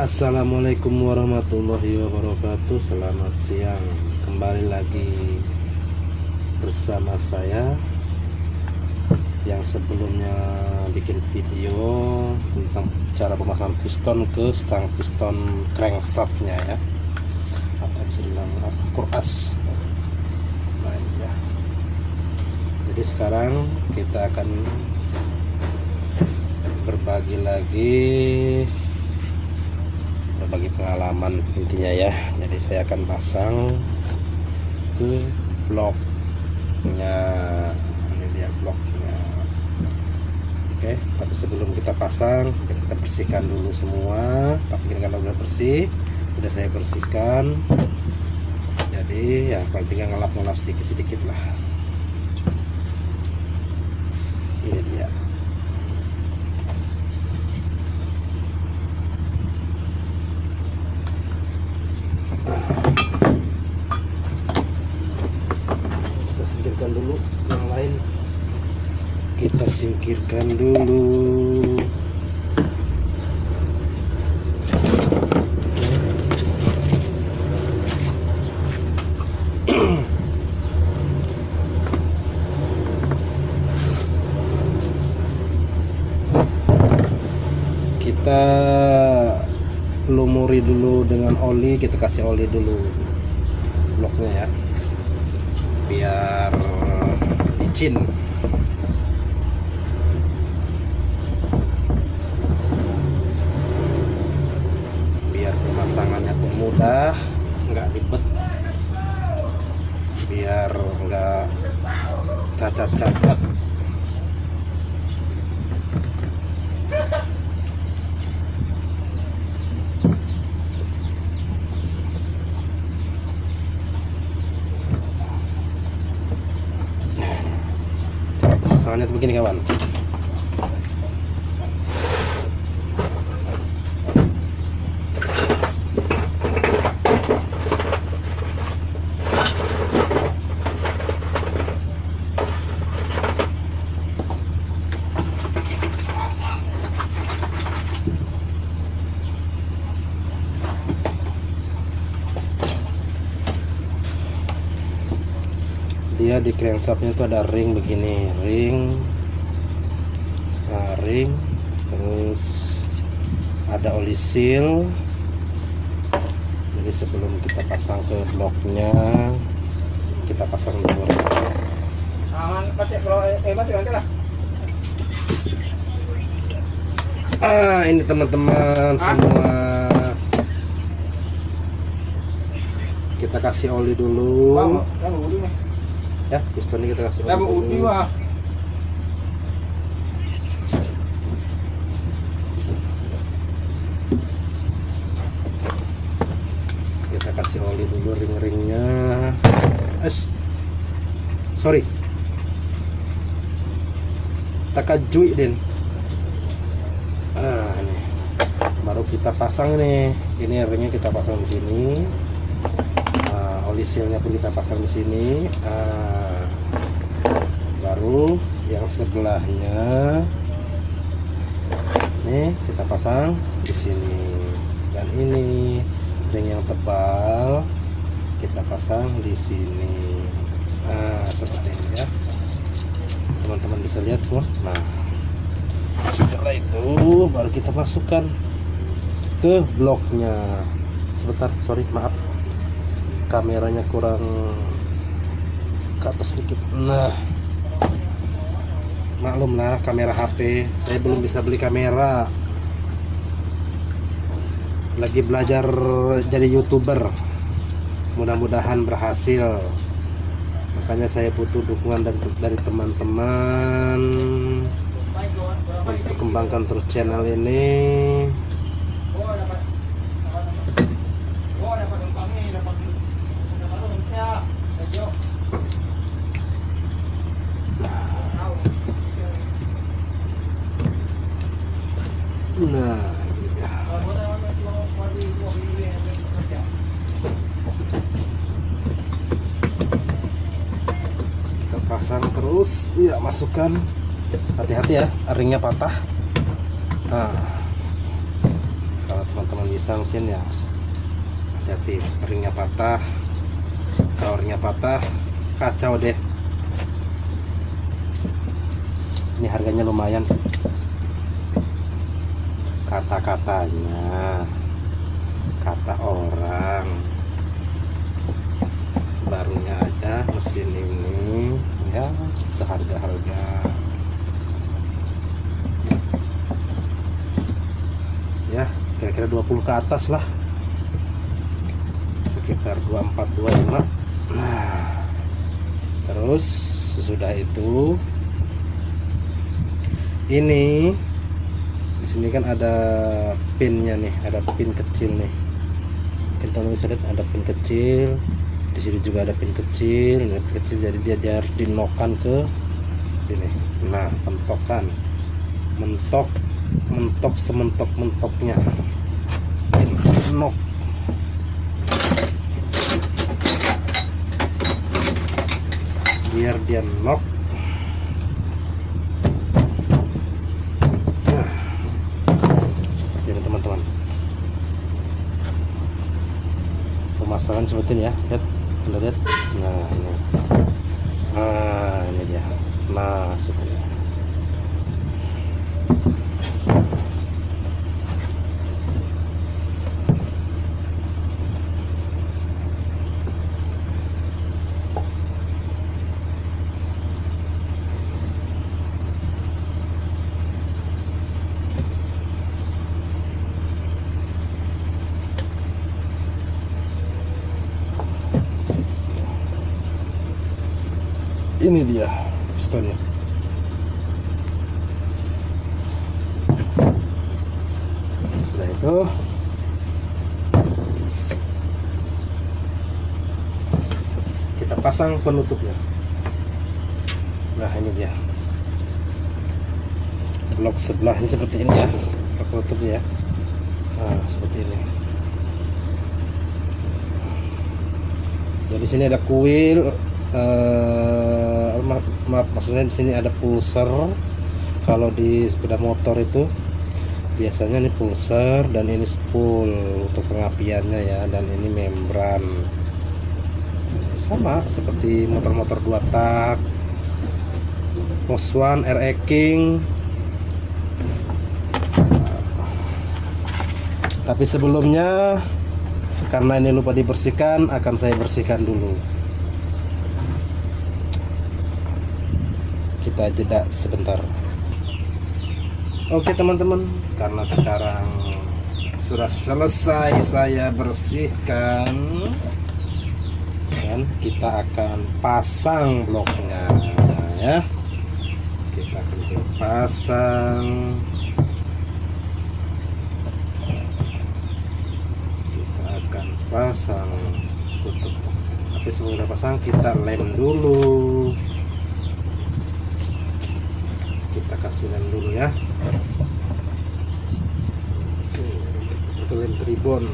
Assalamualaikum warahmatullahi wabarakatuh. Selamat siang. Kembali lagi bersama saya yang sebelumnya bikin video tentang cara pemasangan piston ke stang piston crankshaftnya ya, atau bisa dibilang kuras. Nah ini ya. Jadi sekarang kita akan berbagi pengalaman intinya ya. Jadi saya akan pasang ke bloknya, ini dia bloknya. Oke, tapi sebelum kita pasang kita bersihkan dulu semua. Tapi kalau udah bersih, udah saya bersihkan, jadi ya paling tinggal ngelap sedikit lah. Ini dia. Dulu yang lain kita singkirkan dulu. Kita lumuri dulu dengan oli, kita kasih oli dulu bloknya ya, biar licin. Biar pemasangannya pun mudah, nggak ribet, biar nggak cacat-cacat. Pemasangannya tuh begini kawan. Dia di crankshaftnya itu ada ring begini, ring, terus ada oli seal. Jadi sebelum kita pasang ke bloknya, kita pasang dulu. Ini teman-teman semua, kita kasih oli dulu. Ya, pistonnya kita kasih dulu. Kita kasih oli dulu ring-ringnya. Sorry, takajui den. Ini baru kita pasang nih. Ini ringnya kita pasang di sini. Oli sealnya pun kita pasang di sini. Baru yang sebelahnya nih kita pasang di sini, dan ini ring yang tebal kita pasang di sini. Seperti ini ya, teman-teman bisa lihat tuh. Nah, setelah itu baru kita masukkan ke bloknya. Sebentar, sorry, maaf, kameranya kurang ke atas sedikit. Nah, maklumlah kamera HP, saya belum bisa beli kamera, lagi belajar jadi YouTuber, mudah-mudahan berhasil. Makanya saya butuh dukungan dari teman-teman untuk kembangkan terus channel ini. Nah, kita pasang terus ya, masukkan. Hati-hati ya, ringnya patah. Nah, kalau teman-teman bisa pisang sin ya hati-hati, ringnya patah. Kalau ringnya patah kacau deh. Ini harganya lumayan sih. Kata-katanya kata orang barunya aja mesin ini ya seharga-harga ya kira-kira 20 ke atas lah, sekitar 24 25. Nah terus sesudah itu ini di sini kan ada pinnya nih, ada pin kecil nih. Kita bisa lihat ada pin kecil. Di sini juga ada pin kecil, pin kecil jadi dia harus dinokan ke sini. Nah, pentokan, mentok sementok-mentoknya. Nok. Biar dia nok. Teman-teman, pemasangan seperti ini ya, lihat, Anda lihat. Nah ini dia. Nah seperti ini. Ini dia pistonnya. Sudah itu kita pasang penutupnya. Nah ini dia blok sebelahnya seperti ini ya, blok penutupnya ya. Nah seperti ini. Jadi sini ada kuil. Maaf, maksudnya di sini ada pulser. Kalau di sepeda motor itu biasanya ini pulser dan ini spool untuk pengapiannya ya, dan ini membran. Sama seperti motor-motor 2 tak, Moswan, RE King. Tapi sebelumnya karena ini lupa dibersihkan, akan saya bersihkan dulu. Kita jeda sebentar. Oke teman-teman, karena sekarang sudah selesai saya bersihkan dan kita akan pasang bloknya ya. Kita akan pasang. Kita akan pasang tutup. Tapi sebelum kita pasang kita lem dulu. Kita kasih lem dulu ya. Oke, lem tribon.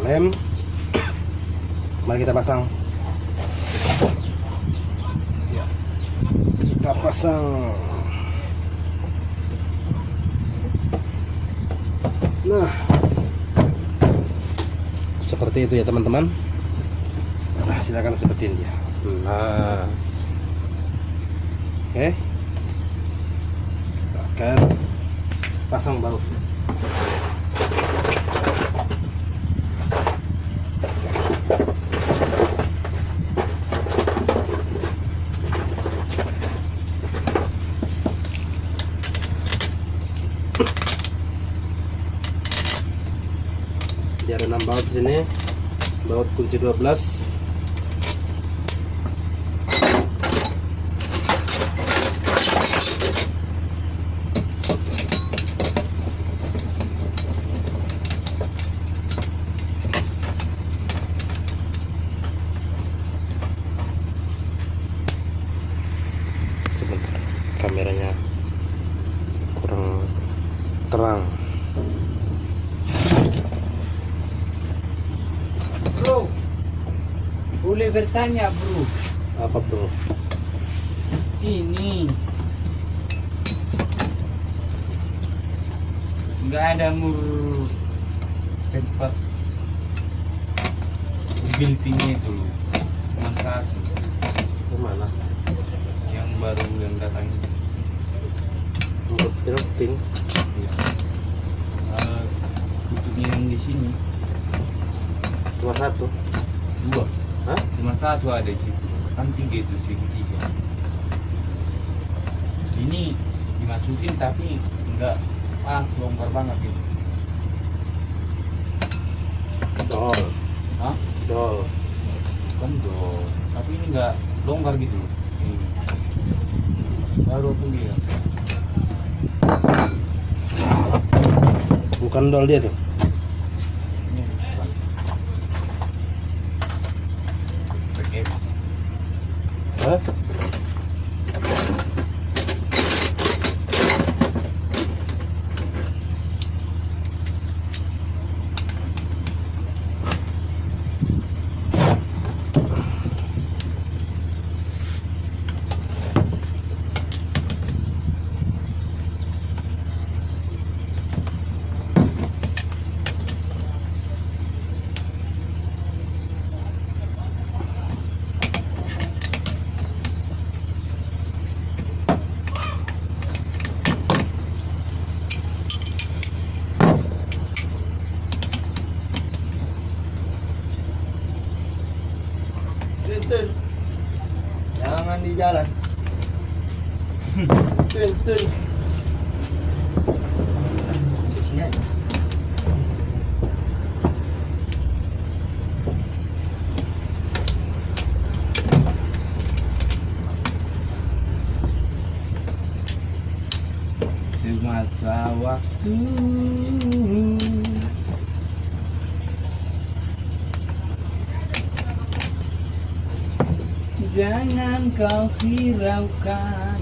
Lem, mari kita pasang ya, kita pasang. Nah seperti itu ya teman-teman. Nah silakan seperti ini ya. Nah oke, kita akan pasang baut. Jadi ada 6 baut di sini. baut kunci 12. Sebentar, kameranya kurang terang. Bro, boleh bertanya bro? Apa bro? Ini nggak ada tempat buildingnya itu loh, cuma satu Kemana? yang baru yang datang itu. Untuk ping. Ya. Tutupnya yang di sini Cuma satu. dua, Hah? cuma satu ada di situ, kan tiga itu segitiga. Ini dimasukin tapi enggak pas, longgar banget gitu. Dol. Hah? Dol. Kan dong, tapi ini enggak longgar gitu loh. Ini baru aku lihat. Bukan dol dia tuh. Ini bukan. Pakai Hah? Tun, jangan di jalan. Tun. Di sini aja. semasa waktu. Jangan kau hiraukan